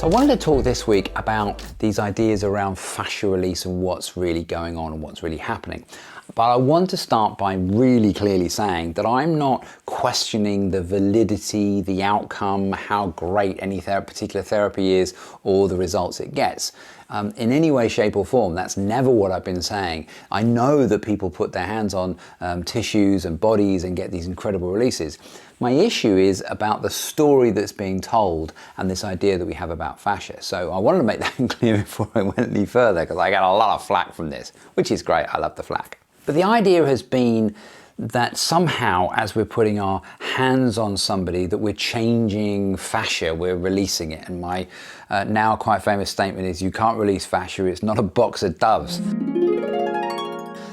So I wanted to talk this week about these ideas around fascial release and what's really going on and what's really happening. But I want to start by really clearly saying that I'm not questioning the validity, the outcome, how great any particular therapy is or the results it gets. In any way, shape or form. That's never what I've been saying. I know that people put their hands on tissues and bodies and get these incredible releases. My issue is about the story that's being told and this idea that we have about fascia. So I wanted to make that clear before I went any further, because I get a lot of flack from this, which is great. I love the flack. But the idea has been that somehow, as we're putting our hands on somebody, that we're changing fascia, we're releasing it. And my now quite famous statement is, you can't release fascia, it's not a box of doves.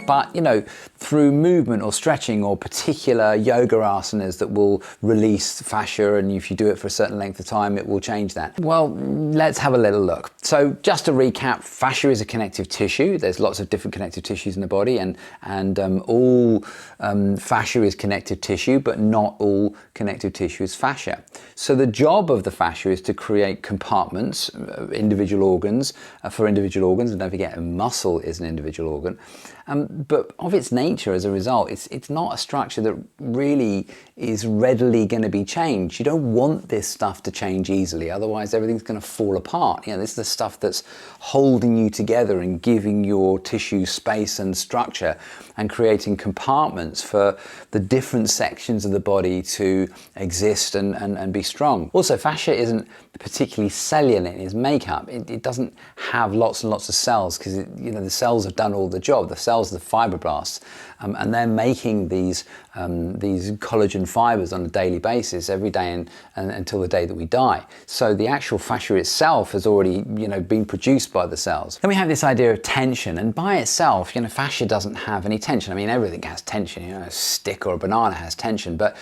But, you know, through movement or stretching or particular yoga asanas that will release fascia, and if you do it for a certain length of time, it will change that. Well, let's have a little look. So just to recap, fascia is a connective tissue. There's lots of different connective tissues in the body, and all fascia is connective tissue, but not all connective tissue is fascia. So the job of the fascia is to create compartments, individual organs, for individual organs, and don't forget, a muscle is an individual organ. But of its nature, as a result, it's not a structure that really is readily going to be changed. You don't want this stuff to change easily, otherwise everything's going to fall apart. You know, this is the stuff that's holding you together and giving your tissue space and structure and creating compartments for the different sections of the body to exist and be strong. Also, fascia isn't particularly cellular in its makeup. It doesn't have lots and lots of cells, because the cells have done all the job. The cells are the fibroblasts, and they're making these collagen fibers on a daily basis every day and until the day that we die. So the actual fascia itself has already been produced by the cells. Then we have this idea of tension, and by itself, fascia doesn't have any tension. I mean, everything has tension. A stick or a banana has tension, but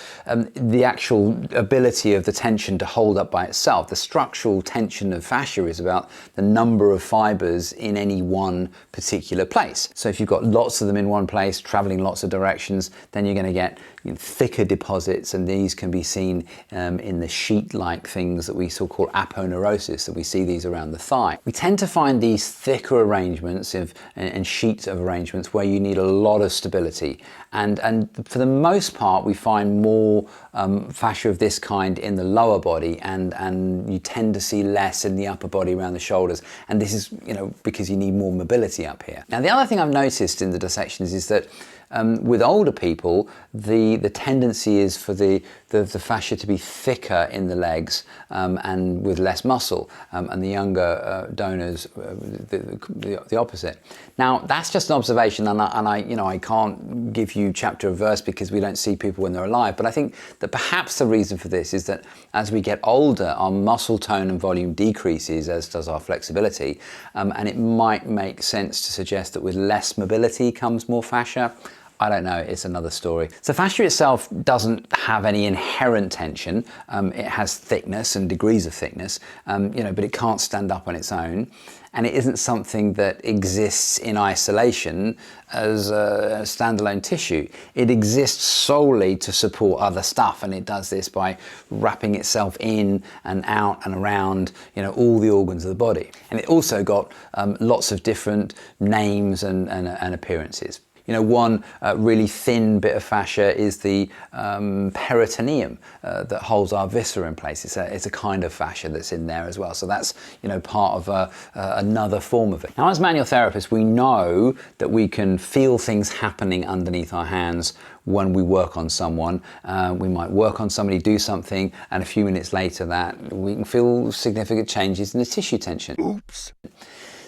the actual ability of the tension to hold up by itself, the structural tension of fascia is about the number of fibers in any one particular place. So if you've got lots of them in one place, traveling lots of directions, then you're going to get thicker deposits, and these can be seen in the sheet-like things that we call aponeurosis, that we see these around the thigh. We tend to find these thicker arrangements and sheets of arrangements where you need a lot of stability, and for the most part we find more fascia of this kind in the lower body, and you tend to see less in the upper body around the shoulders, and this is because you need more mobility up here. Now, the other thing I've noticed in the dissections is that with older people, the tendency is for the fascia to be thicker in the legs and with less muscle, and the younger donors the opposite. Now, that's just an observation, and I can't give you chapter or verse because we don't see people when they're alive. But I think that perhaps the reason for this is that as we get older, our muscle tone and volume decreases, as does our flexibility, and it might make sense to suggest that with less mobility comes more fascia. I don't know, it's another story. So fascia itself doesn't have any inherent tension. It has thickness and degrees of thickness, but it can't stand up on its own. And it isn't something that exists in isolation as a standalone tissue. It exists solely to support other stuff, and it does this by wrapping itself in and out and around all the organs of the body. And it also got lots of different names and appearances. One really thin bit of fascia is the peritoneum that holds our viscera in place. It's a kind of fascia that's in there as well. So that's part of another form of it. Now, as manual therapists, we know that we can feel things happening underneath our hands when we work on someone. We might work on somebody, do something, and a few minutes later that we can feel significant changes in the tissue tension. Oops.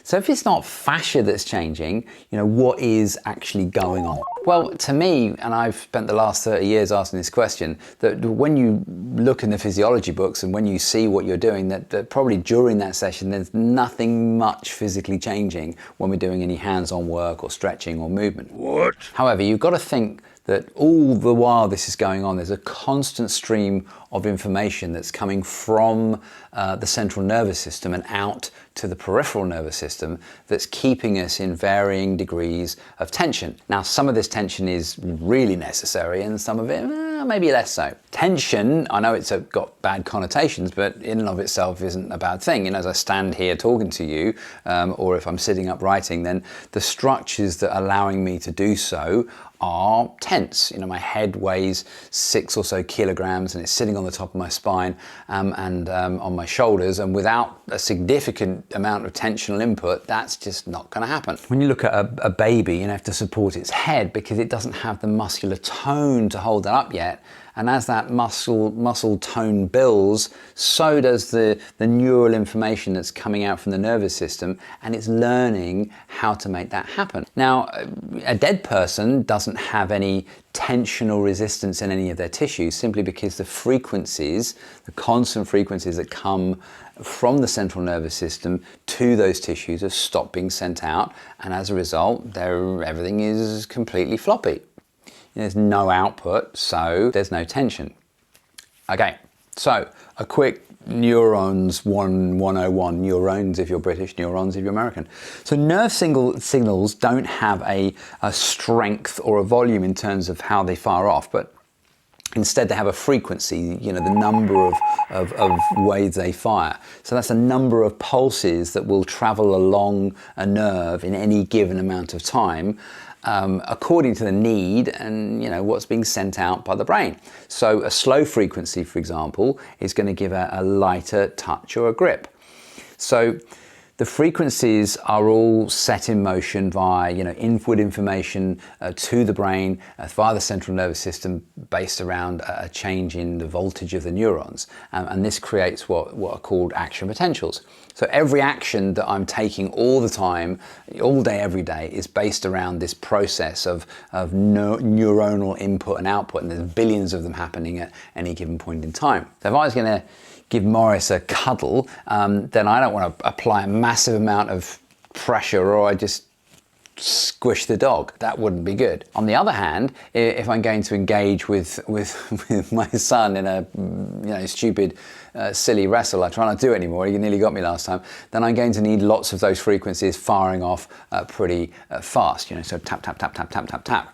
So if it's not fascia that's changing, what is actually going on? Well, to me, and I've spent the last 30 years asking this question, that when you look in the physiology books and when you see what you're doing, that probably during that session, there's nothing much physically changing when we're doing any hands-on work or stretching or movement. What? However, you've got to think that all the while this is going on, there's a constant stream of information that's coming from the central nervous system and out to the peripheral nervous system that's keeping us in varying degrees of tension. Now, some of this tension is really necessary and some of it maybe less so. Tension, I know it's got bad connotations, but in and of itself isn't a bad thing. You know, as I stand here talking to you, or if I'm sitting up writing, then the structures that are allowing me to do so are tense. You know, my head weighs 6 or so kilograms and it's sitting on the top of my spine and on my shoulders, and without a significant amount of tensional input, that's just not going to happen. When you look at a baby, you have to support its head because it doesn't have the muscular tone to hold that up yet. And as that muscle tone builds, so does the neural information that's coming out from the nervous system, and it's learning how to make that happen. Now, a dead person doesn't have any tensional resistance in any of their tissues, simply because the frequencies, the constant frequencies that come from the central nervous system to those tissues have stopped being sent out, and as a result, everything is completely floppy. There's no output, so there's no tension. Okay, so a quick Neurons 101, neurons if you're British, neurons if you're American. So nerve signals don't have a strength or a volume in terms of how they fire off, but instead they have a frequency, you know, the number of waves they fire. So that's a number of pulses that will travel along a nerve in any given amount of time, according to the need and, you know, what's being sent out by the brain. So a slow frequency, for example, is going to give a lighter touch or a grip. So the frequencies are all set in motion via, you know, input information to the brain via the central nervous system, based around a change in the voltage of the neurons, and this creates what are called action potentials. So every action that I'm taking all the time, all day, every day, is based around this process of neuronal input and output, and there's billions of them happening at any given point in time. So if I was going to give Morris a cuddle, then I don't want to apply a massive amount of pressure, or I just squish the dog. That wouldn't be good. On the other hand, if I'm going to engage with my son in a, you know, stupid, silly wrestle, I try not to do it anymore, he nearly got me last time, then I'm going to need lots of those frequencies firing off pretty fast, you know, so tap, tap, tap, tap, tap, tap, tap.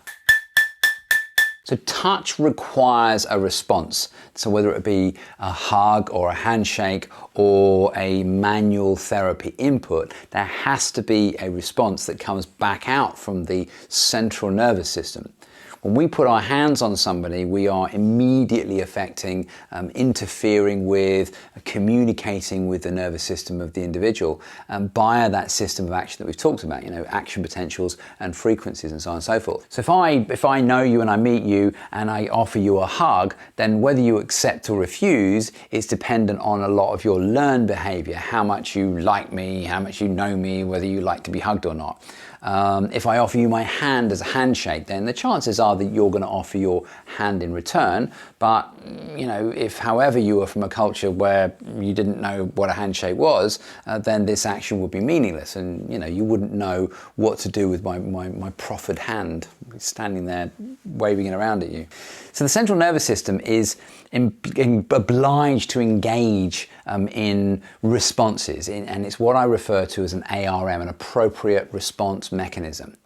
So touch requires a response. So whether it be a hug or a handshake or a manual therapy input, there has to be a response that comes back out from the central nervous system. When we put our hands on somebody, we are immediately affecting, interfering with, communicating with the nervous system of the individual via that system of action that we've talked about, you know, action potentials and frequencies and so on and so forth. So if I know you and I meet you and I offer you a hug, then whether you accept or refuse is dependent on a lot of your learned behavior, how much you like me, how much you know me, whether you like to be hugged or not. If I offer you my hand as a handshake, then the chances are that you're going to offer your hand in return. But, you know, if however you were from a culture where you didn't know what a handshake was, then this action would be meaningless, and, you know, you wouldn't know what to do with my proffered hand standing there waving it around at you. So the central nervous system is obliged to engage in responses, and it's what I refer to as an ARM, an appropriate response mechanism.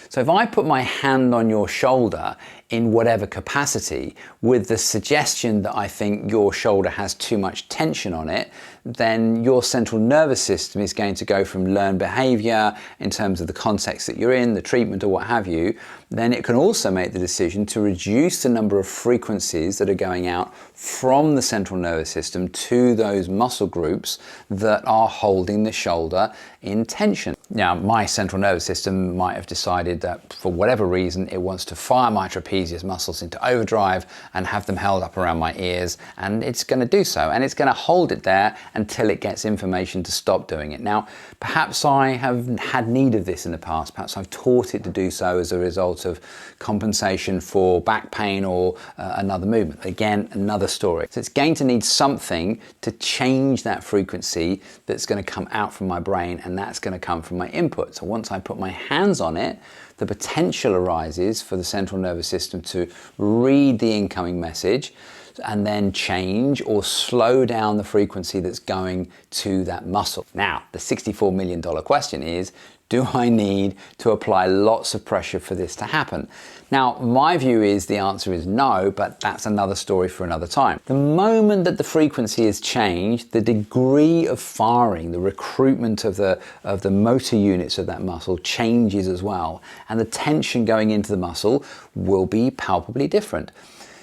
So if I put my hand on your shoulder in whatever capacity with the suggestion that I think your shoulder has too much tension on it, then your central nervous system is going to go from learned behavior in terms of the context that you're in, the treatment or what have you. Then it can also make the decision to reduce the number of frequencies that are going out from the central nervous system to those muscle groups that are holding the shoulder in tension. Now, my central nervous system might have decided that for whatever reason it wants to fire my trapezius muscles into overdrive and have them held up around my ears, and it's going to do so, and it's going to hold it there until it gets information to stop doing it. Now, perhaps I have had need of this in the past, perhaps I've taught it to do so as a result of compensation for back pain or another movement. Again, another story. So it's going to need something to change that frequency that's going to come out from my brain, and that's going to come from my input. So once I put my hands on it, the potential arises for the central nervous system to read the incoming message and then change or slow down the frequency that's going to that muscle. Now, the $64 million question is, Do I need to apply lots of pressure for this to happen? Now, my view is the answer is no, but that's another story for another time. The moment that the frequency is changed, the degree of firing, the recruitment of the motor units of that muscle changes as well, and the tension going into the muscle will be palpably different.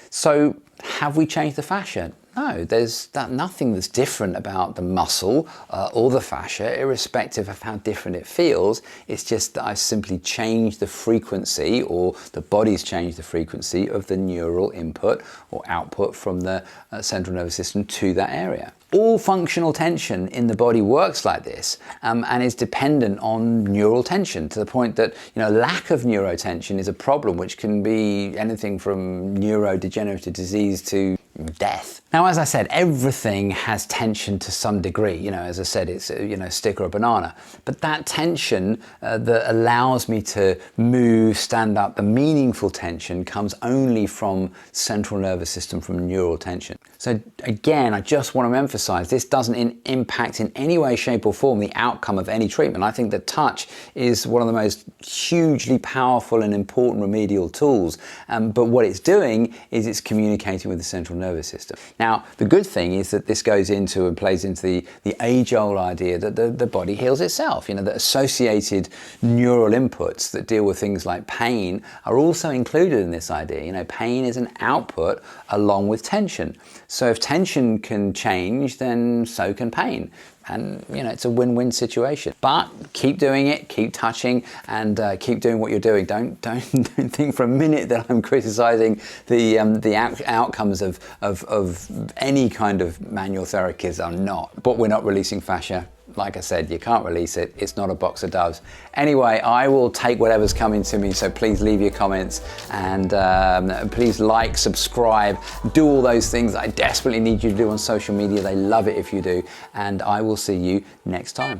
So, have we changed the fascia? No, there's nothing that's different about the muscle or the fascia, irrespective of how different it feels. It's just that I've simply changed the frequency, or the body's changed the frequency of the neural input or output from the central nervous system to that area. All functional tension in the body works like this and is dependent on neural tension, to the point that lack of neurotension is a problem, which can be anything from neurodegenerative disease to death. Now, as I said, everything has tension to some degree. As I said, it's a stick or a banana. But that tension that allows me to move, stand up, the meaningful tension comes only from central nervous system, from neural tension. So again, I just want to emphasize, this doesn't impact in any way, shape or form the outcome of any treatment. I think that touch is one of the most hugely powerful and important remedial tools. But what it's doing is it's communicating with the central nervous system. Now, the good thing is that this goes into and plays into the age-old idea that the body heals itself. That associated neural inputs that deal with things like pain are also included in this idea. Pain is an output along with tension. So if tension can change, then so can pain. And it's a win-win situation. But keep doing it, keep touching, and keep doing what you're doing. Don't think for a minute that I'm criticizing the outcomes of any kind of manual therapies. I'm not. But we're not releasing fascia. Like I said, you can't release it. It's not a box of doves. Anyway, I will take whatever's coming to me, so please leave your comments and please like, subscribe, do all those things that I desperately need you to do on social media. They love it if you do, and I will see you next time.